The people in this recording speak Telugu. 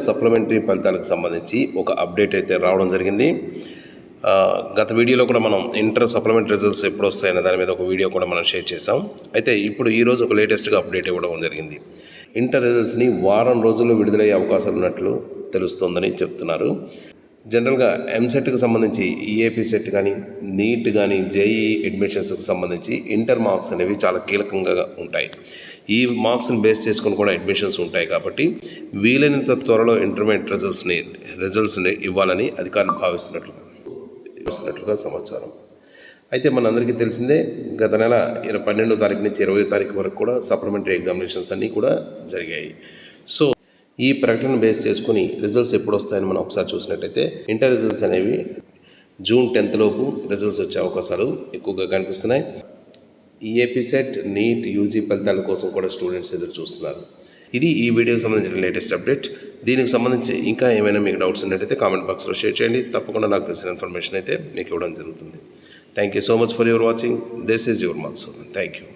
సప్లిమెంటరీ ఫలితాలకు సంబంధించి ఒక అప్డేట్ అయితే రావడం జరిగింది. గత వీడియోలో కూడా మనం ఇంటర్ సప్లిమెంటరీ రిజల్ట్స్ ఎప్పుడు వస్తాయనే దాని మీద ఒక వీడియో కూడా మనం షేర్ చేసాం. అయితే ఇప్పుడు ఈరోజు ఒక లేటెస్ట్గా అప్డేట్ ఇవ్వడం జరిగింది. ఇంటర్ రిజల్ట్స్ని వారం రోజుల్లో విడుదలయ్యే అవకాశాలు ఉన్నట్లు తెలుస్తోందని చెప్తున్నారు. జనరల్గా ఎంసెట్కి సంబంధించి ఈఏపీ సెట్ కానీ, నీట్ కానీ, జేఈఈ అడ్మిషన్స్కి సంబంధించి ఇంటర్ మార్క్స్ అనేవి చాలా కీలకంగా ఉంటాయి. ఈ మార్క్స్ని బేస్ చేసుకొని కూడా అడ్మిషన్స్ ఉంటాయి కాబట్టి వీలైనంత త్వరలో ఇంటర్మీడియట్ రిజల్ట్స్ని ఇవ్వాలని అధికారులు భావిస్తున్నట్లుగా సమాచారం. అయితే మనందరికీ తెలిసిందే, గత నెల 12వ తారీఖు నుంచి 20వ తారీఖు వరకు కూడా సప్లిమెంటరీ ఎగ్జామినేషన్స్ అన్నీ కూడా జరిగాయి. సో ఈ ప్రకటన బేస్ చేసుకుని రిజల్ట్స్ ఎప్పుడు వస్తాయని మనం ఒకసారి చూసినట్టయితే ఇంటర్ రిజల్ట్స్ అనేవి జూన్ 10th లోపు రిజల్ట్స్ వచ్చే అవకాశాలు ఎక్కువగా కనిపిస్తున్నాయి. ఈఏపీ సెట్, నీట్, యూజీ ఫలితాల కోసం కూడా స్టూడెంట్స్ ఎదురు చూస్తున్నారు. ఇది ఈ వీడియోకి సంబంధించిన లేటెస్ట్ అప్డేట్. దీనికి సంబంధించి ఇంకా ఏమైనా మీకు డౌట్స్ ఉన్నట్టయితే కామెంట్ బాక్స్లో షేర్ చేయండి. తప్పకుండా నాకు తెలిసిన ఇన్ఫర్మేషన్ అయితే మీకు ఇవ్వడం జరుగుతుంది. Thank you so much for your watching. This is your Madhusudan. Thank you.